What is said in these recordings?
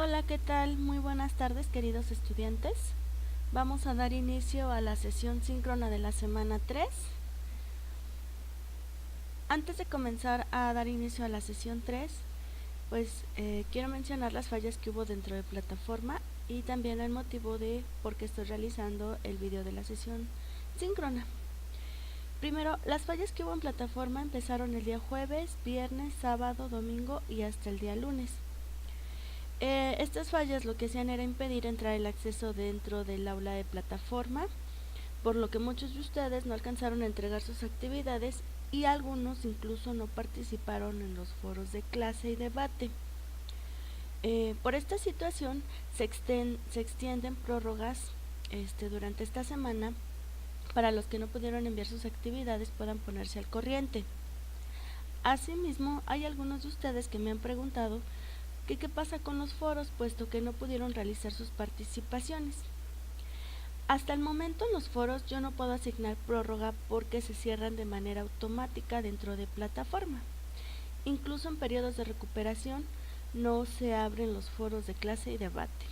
Hola, ¿qué tal? Muy buenas tardes, queridos estudiantes. Vamos a dar inicio a la sesión síncrona de la semana 3. Antes de comenzar a dar inicio a la sesión 3, quiero mencionar las fallas que hubo dentro de plataforma y también el motivo de por qué estoy realizando el video de la sesión síncrona. Primero, las fallas que hubo en plataforma empezaron el día jueves, viernes, sábado, domingo y hasta el día lunes. Estas fallas lo que hacían era impedir entrar el acceso dentro del aula de plataforma, por lo que muchos de ustedes no alcanzaron a entregar sus actividades y algunos incluso no participaron en los foros de clase y debate. Por esta situación se extienden prórrogas durante esta semana para los que no pudieron enviar sus actividades puedan ponerse al corriente. Asimismo, hay algunos de ustedes que me han preguntado qué pasa con los foros, puesto que no pudieron realizar sus participaciones. Hasta el momento en los foros yo no puedo asignar prórroga porque se cierran de manera automática dentro de plataforma. Incluso en periodos de recuperación no se abren los foros de clase y debate.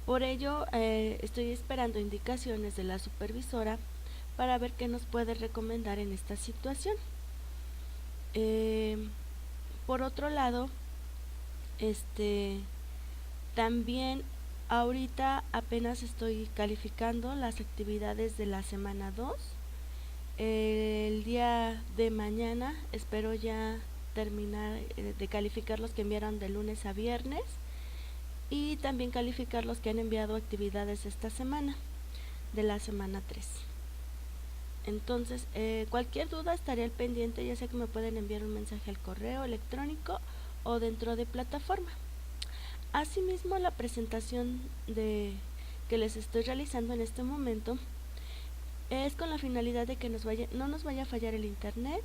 Por ello estoy esperando indicaciones de la supervisora para ver qué nos puede recomendar en esta situación. Por otro lado, también ahorita apenas estoy calificando las actividades de la semana 2. El día de mañana espero ya terminar de calificar los que enviaron de lunes a viernes y también calificar los que han enviado actividades esta semana, de la semana 3. Entonces, cualquier duda estaré al pendiente, ya sea que me pueden enviar un mensaje al correo electrónico o dentro de plataforma. Asimismo, la presentación que les estoy realizando en este momento es con la finalidad de que no nos vaya a fallar el internet,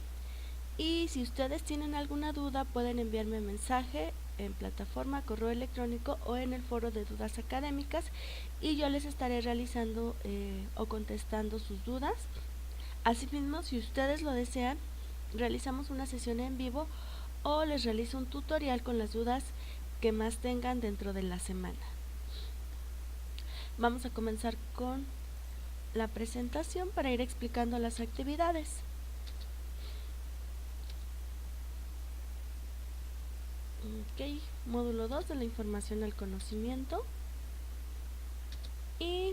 y si ustedes tienen alguna duda pueden enviarme mensaje en plataforma, correo electrónico o en el foro de dudas académicas y yo les estaré realizando o contestando sus dudas. Asimismo, si ustedes lo desean, realizamos una sesión en vivo o les realizo un tutorial con las dudas que más tengan dentro de la semana. Vamos a comenzar con la presentación para ir explicando las actividades. Ok, módulo 2 de la información al conocimiento. Y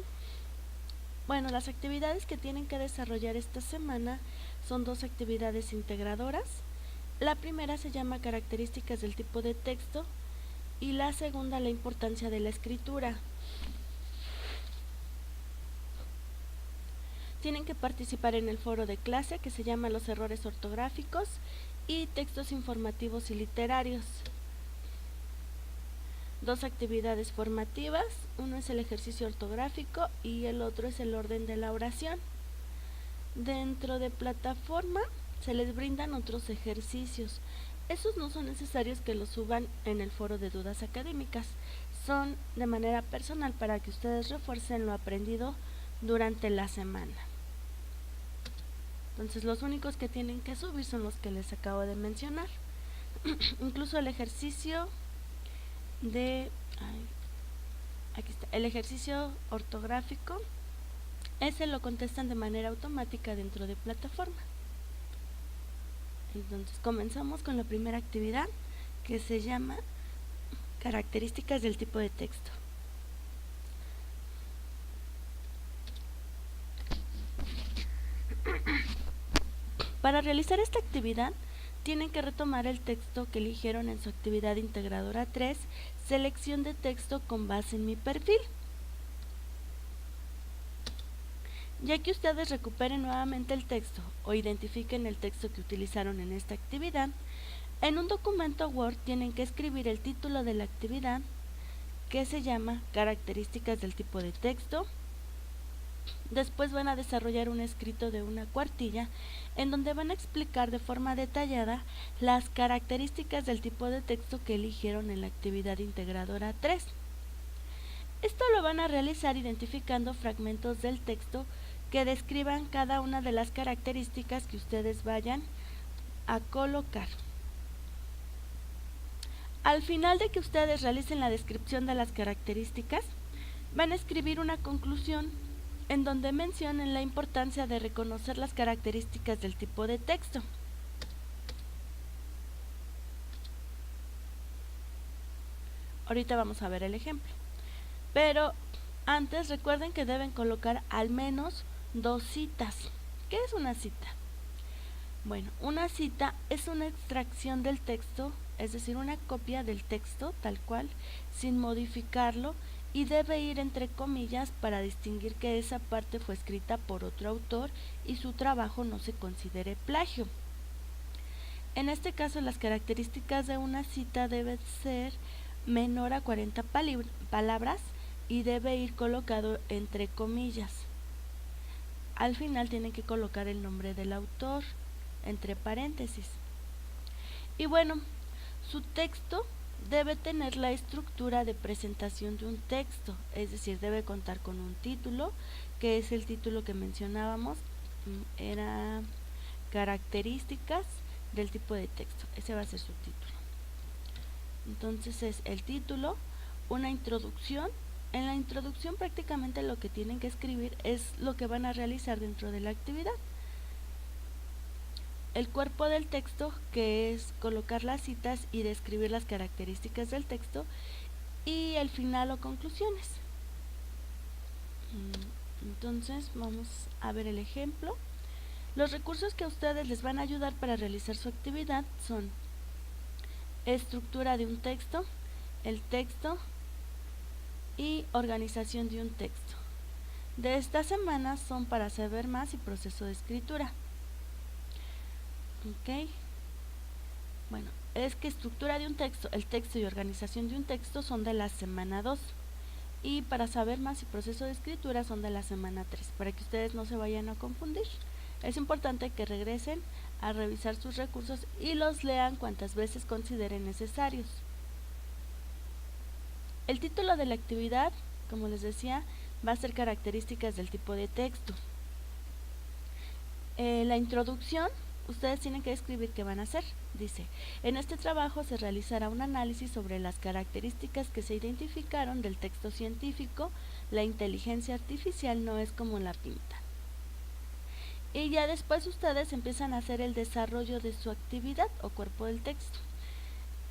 bueno, las actividades que tienen que desarrollar esta semana son 2 actividades integradoras. La primera se llama características del tipo de texto y la segunda la importancia de la escritura. Tienen que participar en el foro de clase que se llama los errores ortográficos y textos informativos y literarios. 2 actividades formativas, uno es el ejercicio ortográfico y el otro es el orden de la oración. Dentro de plataforma se les brindan otros ejercicios. Esos no son necesarios que los suban en el foro de dudas académicas, son de manera personal para que ustedes refuercen lo aprendido durante la semana. Entonces los únicos que tienen que subir son los que les acabo de mencionar. Incluso el ejercicio el ejercicio ortográfico, ese lo contestan de manera automática dentro de plataforma. Entonces comenzamos con la primera actividad que se llama características del tipo de texto. Para realizar esta actividad tienen que retomar el texto que eligieron en su actividad integradora 3, selección de texto con base en mi perfil. Ya que ustedes recuperen nuevamente el texto o identifiquen el texto que utilizaron en esta actividad, en un documento Word tienen que escribir el título de la actividad, que se llama características del tipo de texto. Después van a desarrollar un escrito de una cuartilla en donde van a explicar de forma detallada las características del tipo de texto que eligieron en la actividad integradora 3. Esto lo van a realizar identificando fragmentos del texto que describan cada una de las características que ustedes vayan a colocar. Al final de que ustedes realicen la descripción de las características, van a escribir una conclusión en donde mencionen la importancia de reconocer las características del tipo de texto. Ahorita vamos a ver el ejemplo. Pero antes recuerden que deben colocar al menos 2 citas. ¿Qué es una cita? Bueno, una cita es una extracción del texto, es decir, una copia del texto tal cual, sin modificarlo, y debe ir entre comillas para distinguir que esa parte fue escrita por otro autor y su trabajo no se considere plagio. En este caso, las características de una cita deben ser menor a 40 palabras y debe ir colocado entre comillas. Al final tienen que colocar el nombre del autor entre paréntesis. Y bueno, su texto debe tener la estructura de presentación de un texto, es decir, debe contar con un título, que es el título que mencionábamos, era características del tipo de texto, ese va a ser su título. Entonces es el título, una introducción. En la introducción prácticamente lo que tienen que escribir es lo que van a realizar dentro de la actividad. El cuerpo del texto, que es colocar las citas y describir las características del texto, y el final o conclusiones. Entonces vamos a ver el ejemplo. Los recursos que a ustedes les van a ayudar para realizar su actividad son estructura de un texto, el texto y organización de un texto. De esta semana son para saber más y proceso de escritura. Ok. Bueno, es que estructura de un texto, el texto y organización de un texto son de la semana 2. Y para saber más y proceso de escritura son de la semana 3, para que ustedes no se vayan a confundir. Es importante que regresen a revisar sus recursos y los lean cuantas veces consideren necesarios. El título de la actividad, como les decía, va a ser características del tipo de texto. La introducción, ustedes tienen que describir qué van a hacer. Dice, en este trabajo se realizará un análisis sobre las características que se identificaron del texto científico. La inteligencia artificial no es como la pinta. Y ya después ustedes empiezan a hacer el desarrollo de su actividad o cuerpo del texto.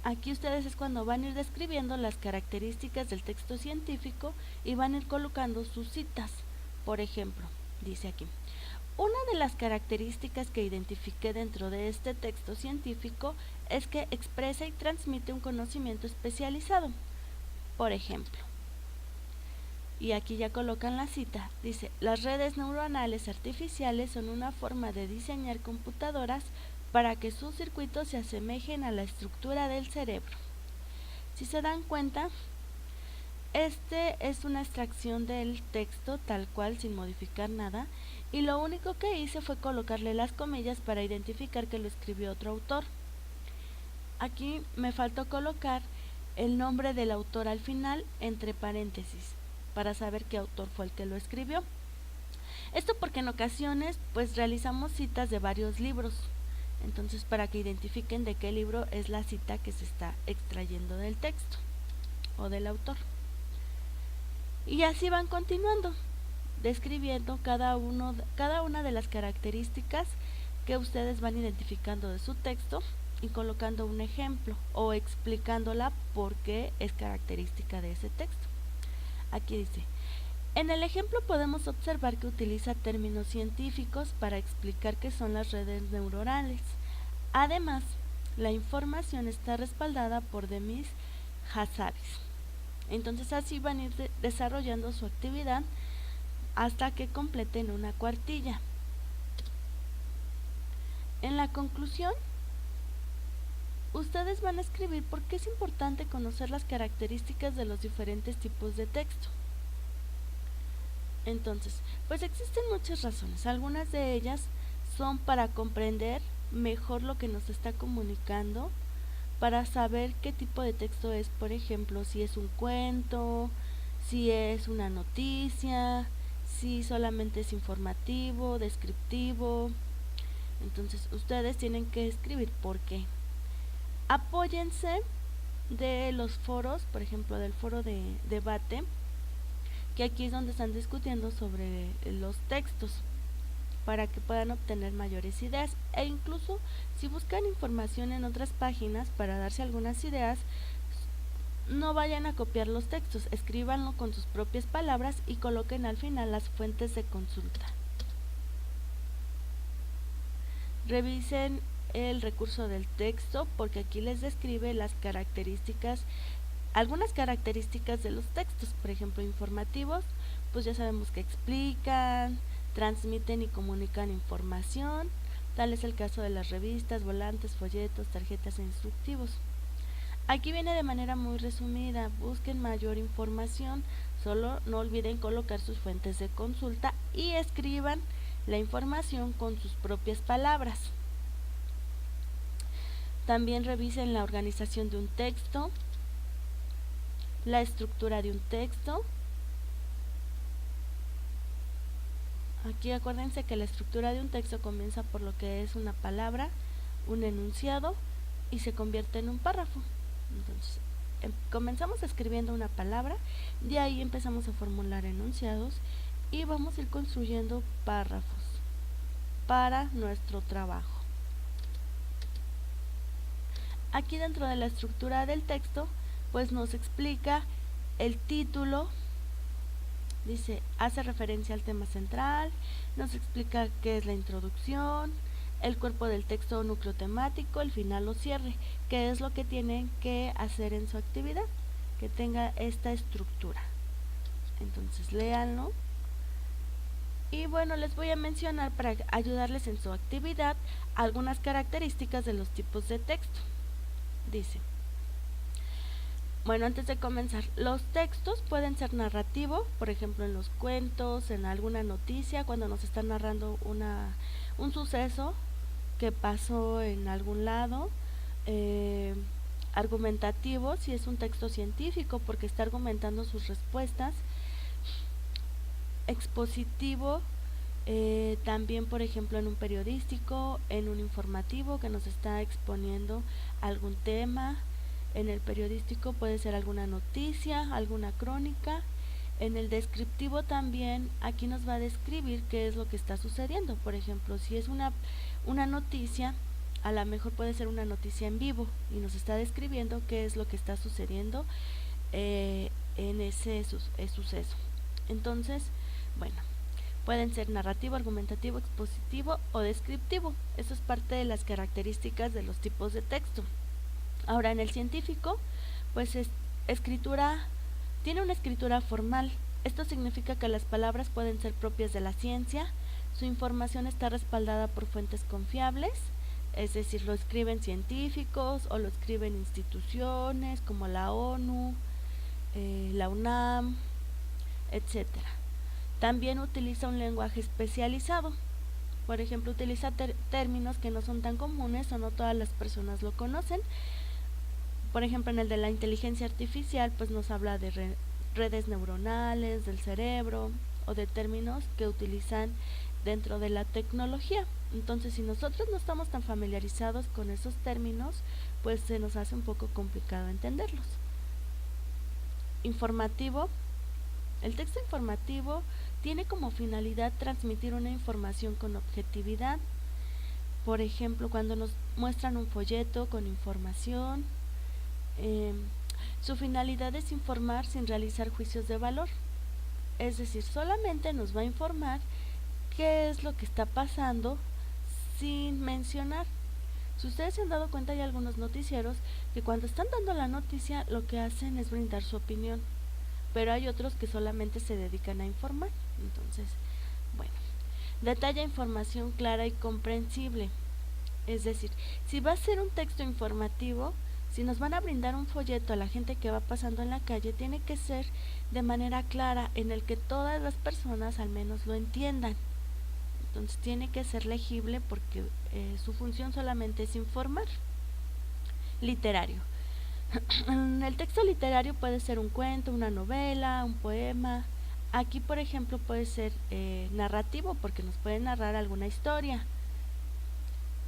Aquí ustedes es cuando van a ir describiendo las características del texto científico y van a ir colocando sus citas. Por ejemplo, dice aquí, una de las características que identifiqué dentro de este texto científico es que expresa y transmite un conocimiento especializado. Por ejemplo, y aquí ya colocan la cita, dice, las redes neuronales artificiales son una forma de diseñar computadoras para que sus circuitos se asemejen a la estructura del cerebro. Si se dan cuenta, este es una extracción del texto tal cual sin modificar nada, y lo único que hice fue colocarle las comillas para identificar que lo escribió otro autor. Aquí me faltó colocar el nombre del autor al final entre paréntesis para saber qué autor fue el que lo escribió. Esto porque en ocasiones pues realizamos citas de varios libros, entonces para que identifiquen de qué libro es la cita que se está extrayendo del texto o del autor. Y así van continuando, describiendo cada una de las características que ustedes van identificando de su texto y colocando un ejemplo o explicándola por qué es característica de ese texto. Aquí dice, en el ejemplo podemos observar que utiliza términos científicos para explicar qué son las redes neuronales. Además, la información está respaldada por Demis Hassabis. Entonces así van a ir desarrollando su actividad hasta que completen una cuartilla. En la conclusión, ustedes van a escribir por qué es importante conocer las características de los diferentes tipos de texto. Entonces, pues existen muchas razones. Algunas de ellas son para comprender mejor lo que nos está comunicando, para saber qué tipo de texto es, por ejemplo, si es un cuento, si es una noticia, si solamente es informativo, descriptivo. Entonces ustedes tienen que escribir por qué. Apóyense de los foros, por ejemplo del foro de debate, que aquí es donde están discutiendo sobre los textos, para que puedan obtener mayores ideas, e incluso si buscan información en otras páginas para darse algunas ideas, no vayan a copiar los textos, escríbanlo con sus propias palabras y coloquen al final las fuentes de consulta. Revisen el recurso del texto, porque aquí les describe las características, algunas características de los textos. Por ejemplo, informativos, pues ya sabemos que explican, transmiten y comunican información. Tal es el caso de las revistas, volantes, folletos, tarjetas e instructivos. Aquí viene de manera muy resumida. Busquen mayor información, solo no olviden colocar sus fuentes de consulta y escriban la información con sus propias palabras. También revisen la organización de un texto, la estructura de un texto. Aquí acuérdense que la estructura de un texto comienza por lo que es una palabra, un enunciado y se convierte en un párrafo. Entonces, comenzamos escribiendo una palabra, de ahí empezamos a formular enunciados y vamos a ir construyendo párrafos para nuestro trabajo. Aquí dentro de la estructura del texto, pues nos explica el título, dice, hace referencia al tema central, nos explica qué es la introducción, el cuerpo del texto o núcleo temático, el final o cierre, qué es lo que tienen que hacer en su actividad, que tenga esta estructura. Entonces léanlo. Y bueno, les voy a mencionar para ayudarles en su actividad algunas características de los tipos de texto. Dice, bueno, antes de comenzar, los textos pueden ser narrativos, por ejemplo en los cuentos, en alguna noticia, cuando nos están narrando un suceso que pasó en algún lado. Argumentativo, si es un texto científico, porque está argumentando sus respuestas. Expositivo, también por ejemplo en un periodístico, en un informativo que nos está exponiendo algún tema. En el periodístico puede ser alguna noticia, alguna crónica. En el descriptivo también, aquí nos va a describir qué es lo que está sucediendo. Por ejemplo, si es una noticia, a lo mejor puede ser una noticia en vivo y nos está describiendo qué es lo que está sucediendo en ese suceso. Entonces, bueno, pueden ser narrativo, argumentativo, expositivo o descriptivo. Eso es parte de las características de los tipos de texto. Ahora, en el científico, pues tiene una escritura formal. Esto significa que las palabras pueden ser propias de la ciencia, su información está respaldada por fuentes confiables, es decir, lo escriben científicos o lo escriben instituciones como la ONU, la UNAM, etcétera. También utiliza un lenguaje especializado. Por ejemplo, utiliza términos que no son tan comunes o no todas las personas lo conocen. Por ejemplo, en el de la inteligencia artificial, pues nos habla de redes neuronales, del cerebro o de términos que utilizan dentro de la tecnología. Entonces, si nosotros no estamos tan familiarizados con esos términos, pues se nos hace un poco complicado entenderlos. Informativo. El texto informativo tiene como finalidad transmitir una información con objetividad. Por ejemplo, cuando nos muestran un folleto con información, su finalidad es informar sin realizar juicios de valor. Es decir, solamente nos va a informar qué es lo que está pasando sin mencionar. Si ustedes se han dado cuenta, hay algunos noticieros que cuando están dando la noticia lo que hacen es brindar su opinión, pero hay otros que solamente se dedican a informar. Entonces, bueno, detalla información clara y comprensible. Es decir, si va a ser un texto informativo, si nos van a brindar un folleto a la gente que va pasando en la calle, tiene que ser de manera clara, en el que todas las personas al menos lo entiendan. Entonces tiene que ser legible, porque su función solamente es informar. Literario. El texto literario puede ser un cuento, una novela, un poema. Aquí, por ejemplo, puede ser narrativo, porque nos puede narrar alguna historia.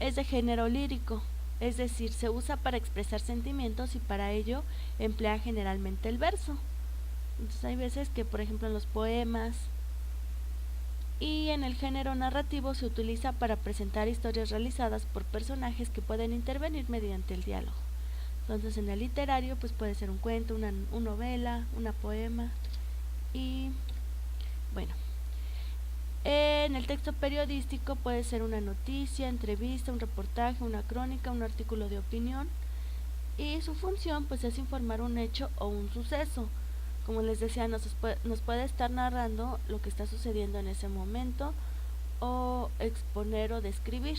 Es de género lírico. es decir, se usa para expresar sentimientos y para ello emplea generalmente el verso. Entonces hay veces que, por ejemplo, en los poemas y en el género narrativo se utiliza para presentar historias realizadas por personajes que pueden intervenir mediante el diálogo. Entonces en el literario pues puede ser un cuento, una novela, una poema y bueno. En el texto periodístico puede ser una noticia, entrevista, un reportaje, una crónica, un artículo de opinión y su función pues es informar un hecho o un suceso. Como les decía, nos puede estar narrando lo que está sucediendo en ese momento o exponer o describir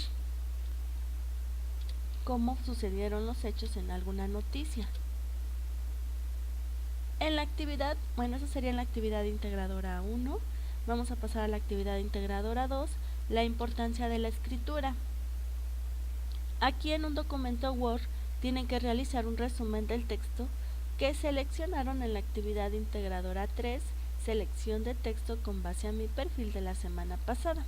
cómo sucedieron los hechos en alguna noticia. En la actividad, bueno, eso sería en la actividad integradora 1. Vamos a pasar a la actividad integradora 2, la importancia de la escritura. Aquí en un documento Word tienen que realizar un resumen del texto que seleccionaron en la actividad integradora 3, selección de texto con base a mi perfil de la semana pasada.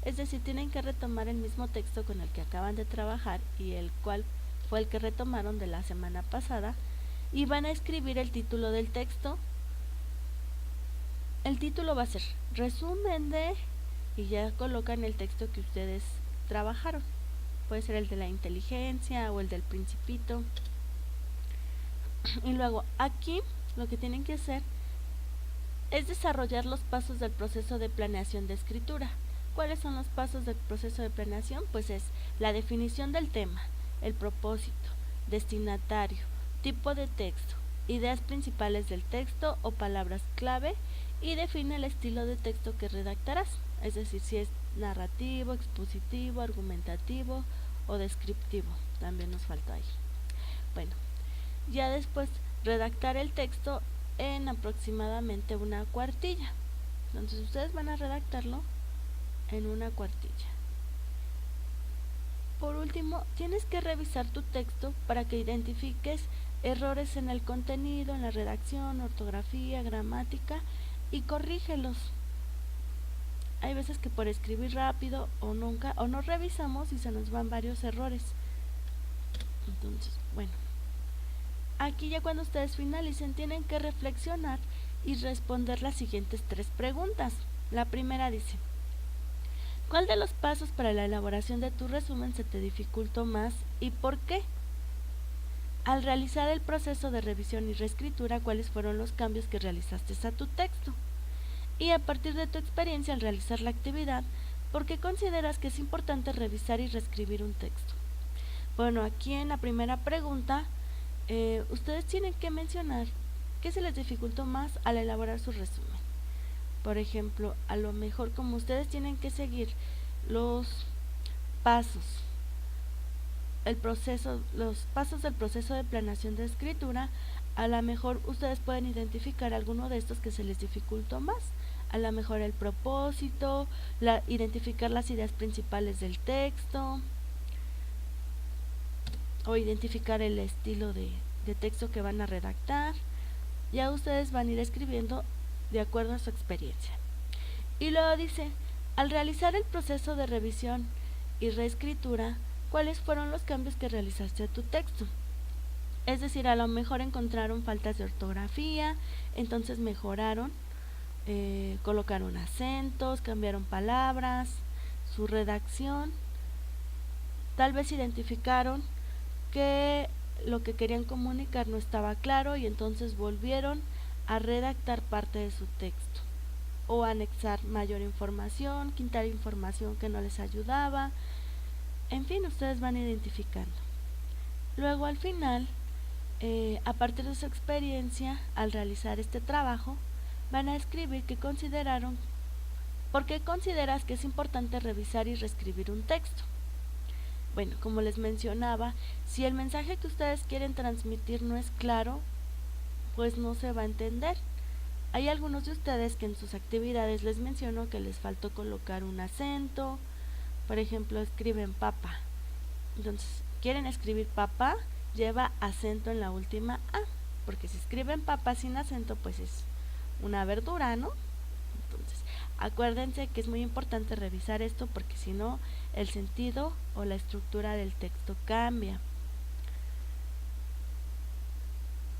Es decir, tienen que retomar el mismo texto con el que acaban de trabajar y el cual fue el que retomaron de la semana pasada y van a escribir el título del texto. El título va a ser resumen de y ya colocan el texto que ustedes trabajaron. Puede ser el de la inteligencia o el del principito. Y luego aquí lo que tienen que hacer es desarrollar los pasos del proceso de planeación de escritura. ¿Cuáles son los pasos del proceso de planeación? Pues es la definición del tema, el propósito, destinatario, tipo de texto, ideas principales del texto o palabras clave y define el estilo de texto que redactarás, es decir, si es narrativo, expositivo, argumentativo o descriptivo, también nos falta ahí. Bueno, ya después redactar el texto en aproximadamente una cuartilla. Entonces ustedes van a redactarlo en una cuartilla. Por último, tienes que revisar tu texto para que identifiques errores en el contenido, en la redacción, ortografía, gramática y corrígelos. Hay veces que por escribir rápido o no revisamos y se nos van varios errores. Entonces, bueno. Aquí ya cuando ustedes finalicen tienen que reflexionar y responder las siguientes 3 preguntas. La primera dice: ¿cuál de los pasos para la elaboración de tu resumen se te dificultó más y por qué? Al realizar el proceso de revisión y reescritura, ¿cuáles fueron los cambios que realizaste a tu texto? Y a partir de tu experiencia al realizar la actividad, ¿por qué consideras que es importante revisar y reescribir un texto? Bueno, aquí en la primera pregunta, ustedes tienen que mencionar qué se les dificultó más al elaborar su resumen. Por ejemplo, a lo mejor como ustedes tienen que seguir los pasos, los pasos del proceso de planeación de escritura, a lo mejor ustedes pueden identificar alguno de estos que se les dificultó más. A lo mejor el propósito, identificar las ideas principales del texto, o identificar el estilo de texto que van a redactar. Ya ustedes van a ir escribiendo de acuerdo a su experiencia. Y luego dice: al realizar el proceso de revisión y reescritura, ¿cuáles fueron los cambios que realizaste a tu texto? Es decir, a lo mejor encontraron faltas de ortografía, entonces mejoraron, colocaron acentos, cambiaron palabras, su redacción. Tal vez identificaron que lo que querían comunicar no estaba claro y entonces volvieron a redactar parte de su texto o anexar mayor información, quitar información que no les ayudaba. En fin, ustedes van identificando. Luego al final, a partir de su experiencia al realizar este trabajo, van a escribir qué consideraron, por qué consideras que es importante revisar y reescribir un texto. Bueno, como les mencionaba, si el mensaje que ustedes quieren transmitir no es claro, pues no se va a entender. Hay algunos de ustedes que en sus actividades les menciono que les faltó colocar un acento. Por ejemplo, escriben papa. Entonces, quieren escribir papa, lleva acento en la última A, porque si escriben papa sin acento, pues es una verdura, ¿no? Entonces, acuérdense que es muy importante revisar esto porque si no, el sentido o la estructura del texto cambia.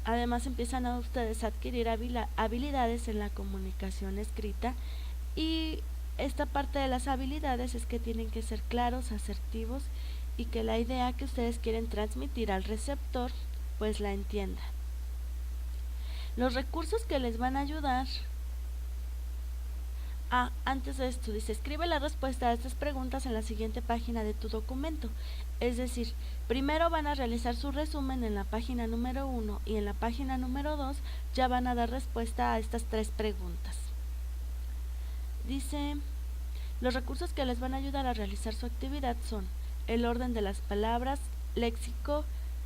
Además empiezan a ustedes a adquirir habilidades en la comunicación escrita, y esta parte de las habilidades es que tienen que ser claros, asertivos, y que la idea que ustedes quieren transmitir al receptor pues la entienda. Los recursos que les van a ayudar. Antes de esto, dice, escribe la respuesta a estas preguntas en la siguiente página de tu documento. Es decir, primero van a realizar su resumen en la página número 1 y en la página número 2 ya van a dar respuesta a estas 3 preguntas. Dice, los recursos que les van a ayudar a realizar su actividad son el orden de las palabras, léxico,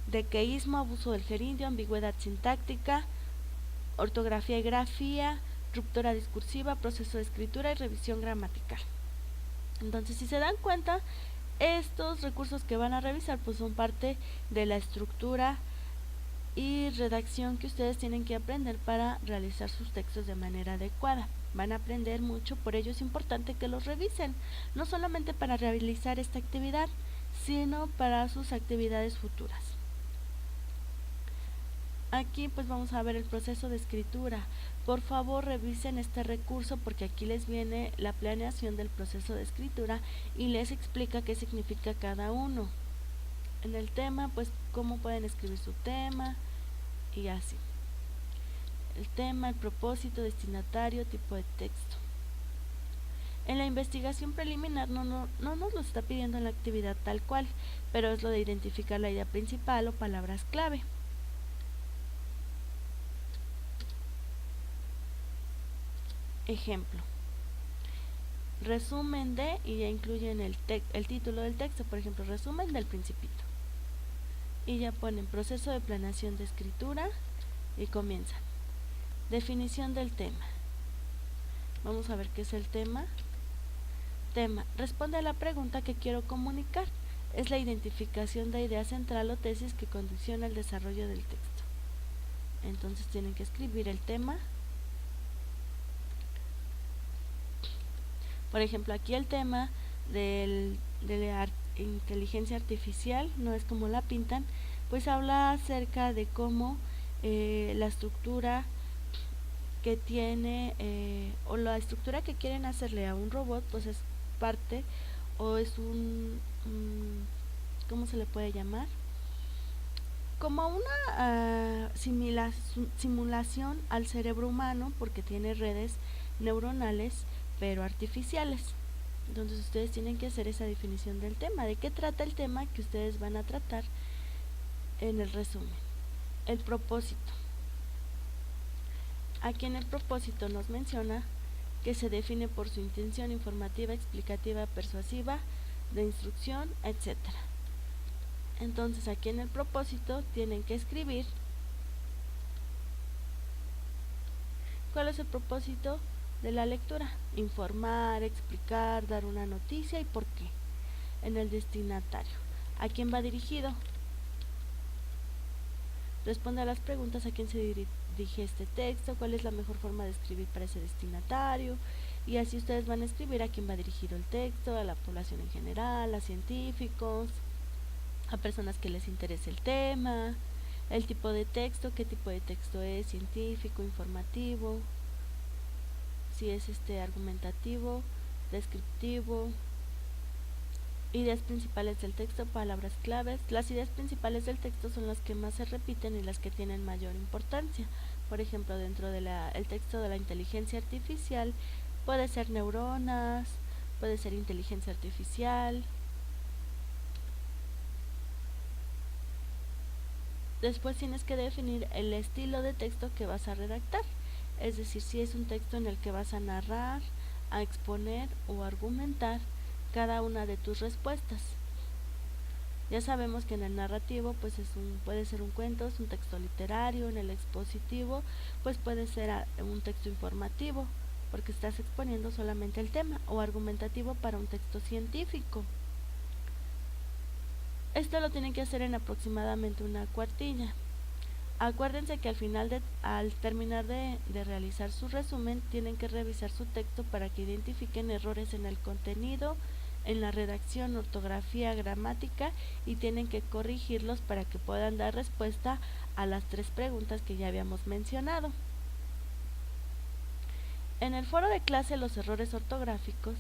dequeísmo, abuso del gerundio, ambigüedad sintáctica, ortografía y grafía, ruptura discursiva, proceso de escritura y revisión gramatical. Entonces, si se dan cuenta, estos recursos que van a revisar pues son parte de la estructura y redacción que ustedes tienen que aprender para realizar sus textos de manera adecuada. Van a aprender mucho, por ello es importante que los revisen, no solamente para realizar esta actividad, sino para sus actividades futuras. Aquí pues vamos a ver el proceso de escritura. Por favor revisen este recurso porque aquí les viene la planeación del proceso de escritura y les explica qué significa cada uno. En el tema pues cómo pueden escribir su tema y así. El tema, el propósito, destinatario, tipo de texto. En la investigación preliminar no nos lo está pidiendo en la actividad tal cual, pero es lo de identificar la idea principal o palabras clave. Ejemplo, resumen de, y ya incluyen el título del texto, por ejemplo, resumen del Principito. Y ya ponen proceso de planeación de escritura y comienzan. Definición del tema. Vamos a ver qué es el tema. Tema, responde a la pregunta que quiero comunicar. Es la identificación de idea central o tesis que condiciona el desarrollo del texto. Entonces tienen que escribir el tema. Por ejemplo, aquí el tema de la inteligencia artificial, no es como la pintan, pues habla acerca de cómo la estructura que tiene o la estructura que quieren hacerle a un robot pues es parte o es ¿cómo se le puede llamar? Como una simulación al cerebro humano, porque tiene redes neuronales pero artificiales. Entonces ustedes tienen que hacer esa definición del tema. ¿De qué trata el tema que ustedes van a tratar en el resumen? El propósito. Aquí en el propósito nos menciona que se define por su intención informativa, explicativa, persuasiva, de instrucción, etc. Entonces aquí en el propósito tienen que escribir cuál es el propósito de la lectura: informar, explicar, dar una noticia y por qué. En el destinatario, ¿a quién va dirigido? Responde a las preguntas: ¿a quién se dirige este texto? ¿Cuál es la mejor forma de escribir para ese destinatario? Y así ustedes van a escribir a quién va dirigido el texto: a la población en general, a científicos, a personas que les interese el tema, el tipo de texto, qué tipo de texto es, científico, informativo, si es argumentativo, descriptivo. Ideas principales del texto, palabras claves. Las ideas principales del texto son las que más se repiten y las que tienen mayor importancia. Por ejemplo, dentro de el texto de la inteligencia artificial puede ser neuronas, puede ser inteligencia artificial. Después tienes que definir el estilo de texto que vas a redactar. Es decir, si es un texto en el que vas a narrar, a exponer o argumentar cada una de tus respuestas. Ya sabemos que en el narrativo pues puede ser un cuento, es un texto literario. En el expositivo pues puede ser un texto informativo, porque estás exponiendo solamente el tema, o argumentativo para un texto científico. Esto lo tienen que hacer en aproximadamente una cuartilla. Acuérdense que al terminar de realizar su resumen, tienen que revisar su texto para que identifiquen errores en el contenido en la redacción, ortografía, gramática y tienen que corregirlos para que puedan dar respuesta a las 3 preguntas que ya habíamos mencionado. En el foro de clase los errores ortográficos,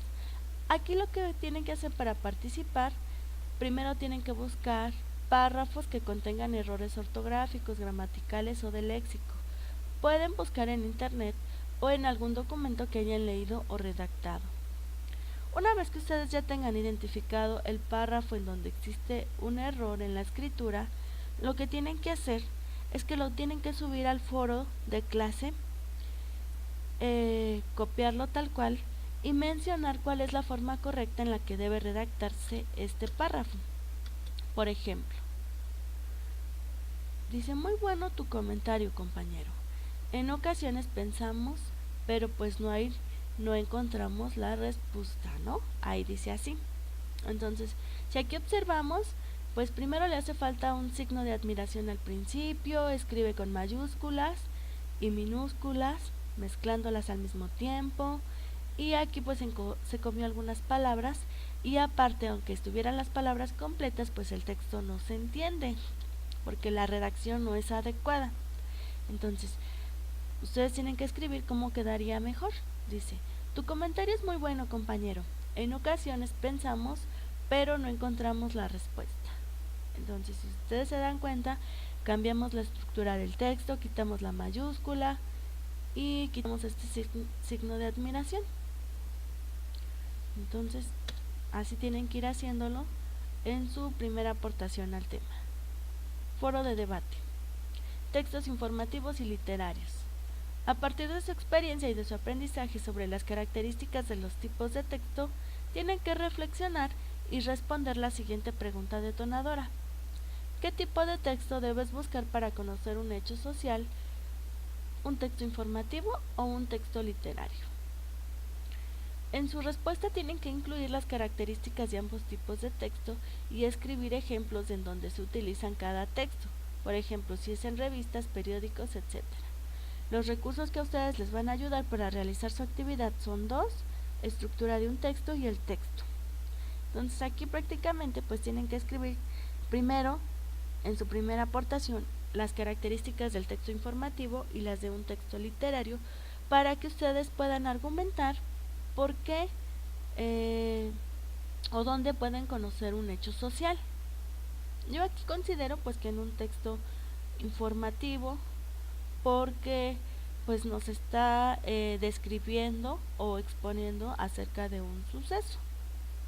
aquí lo que tienen que hacer para participar, primero tienen que buscar párrafos que contengan errores ortográficos, gramaticales o de léxico. Pueden buscar en internet o en algún documento que hayan leído o redactado. Una vez que ustedes ya tengan identificado el párrafo en donde existe un error en la escritura, lo que tienen que hacer es que lo tienen que subir al foro de clase, copiarlo tal cual y mencionar cuál es la forma correcta en la que debe redactarse este párrafo. Por ejemplo, dice: muy bueno tu comentario, compañero. En ocasiones pensamos, pero pues no encontramos la respuesta, ¿no? Ahí dice así. Entonces, si aquí observamos, pues primero le hace falta un signo de admiración al principio, escribe con mayúsculas y minúsculas, mezclándolas al mismo tiempo, y aquí pues se comió algunas palabras, y aparte, aunque estuvieran las palabras completas, pues el texto no se entiende, porque la redacción no es adecuada. Entonces, ustedes tienen que escribir cómo quedaría mejor. Dice: tu comentario es muy bueno, compañero. En ocasiones pensamos, pero no encontramos la respuesta. Entonces, si ustedes se dan cuenta, cambiamos la estructura del texto, quitamos la mayúscula y quitamos este signo de admiración. Entonces, así tienen que ir haciéndolo en su primera aportación al tema. Foro de debate. Textos informativos y literarios. A partir de su experiencia y de su aprendizaje sobre las características de los tipos de texto, tienen que reflexionar y responder la siguiente pregunta detonadora: ¿qué tipo de texto debes buscar para conocer un hecho social, un texto informativo o un texto literario? En su respuesta tienen que incluir las características de ambos tipos de texto y escribir ejemplos en donde se utilizan cada texto, por ejemplo, si es en revistas, periódicos, etc. Los recursos que a ustedes les van a ayudar para realizar su actividad son 2: estructura de un texto y el texto. Entonces aquí prácticamente pues tienen que escribir primero, en su primera aportación, las características del texto informativo y las de un texto literario, para que ustedes puedan argumentar por qué o dónde pueden conocer un hecho social. Yo aquí considero pues que en un texto informativo, porque pues nos está describiendo o exponiendo acerca de un suceso.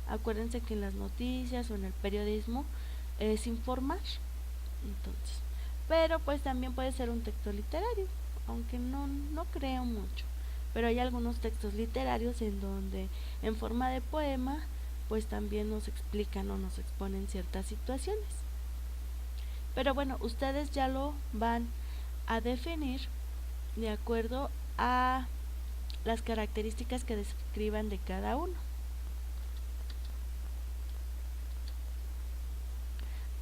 Acuérdense que en las noticias o en el periodismo es informar. Entonces, pero pues también puede ser un texto literario, aunque no creo mucho. Pero hay algunos textos literarios en donde en forma de poema pues también nos explican o nos exponen ciertas situaciones. Pero bueno, ustedes ya lo van a definir de acuerdo a las características que describan de cada uno.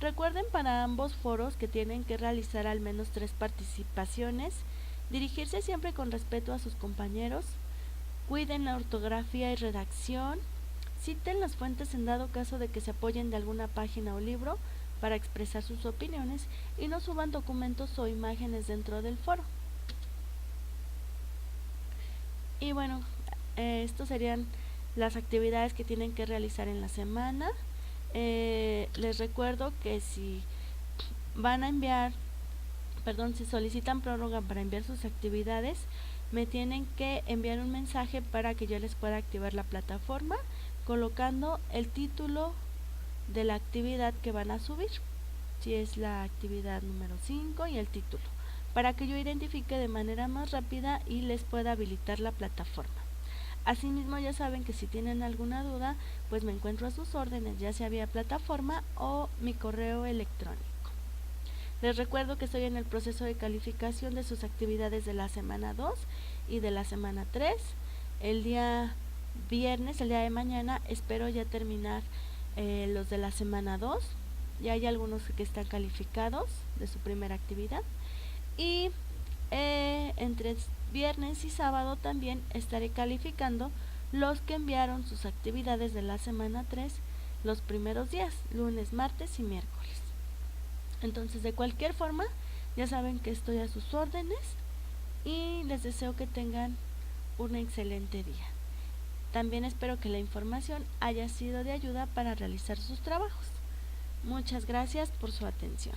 Recuerden para ambos foros que tienen que realizar al menos 3 participaciones, dirigirse siempre con respeto a sus compañeros, cuiden la ortografía y redacción, citen las fuentes en dado caso de que se apoyen de alguna página o libro para expresar sus opiniones y no suban documentos o imágenes dentro del foro. Y bueno, estos serían las actividades que tienen que realizar en la semana. Les recuerdo que si van a enviar, si solicitan prórroga para enviar sus actividades, me tienen que enviar un mensaje para que yo les pueda activar la plataforma colocando el título de la actividad que van a subir, si es la actividad número 5 y el título, para que yo identifique de manera más rápida y les pueda habilitar la plataforma. Asimismo, ya saben que si tienen alguna duda, pues me encuentro a sus órdenes, ya sea vía plataforma o mi correo electrónico. Les recuerdo que estoy en el proceso de calificación de sus actividades de la semana 2 y de la semana 3. El día viernes, el día de mañana, espero ya terminar los de la semana 2. Ya hay algunos que están calificados de su primera actividad. Y entre viernes y sábado también estaré calificando los que enviaron sus actividades de la semana 3 los primeros días, lunes, martes y miércoles. Entonces, de cualquier forma, ya saben que estoy a sus órdenes y les deseo que tengan un excelente día. También espero que la información haya sido de ayuda para realizar sus trabajos. Muchas gracias por su atención.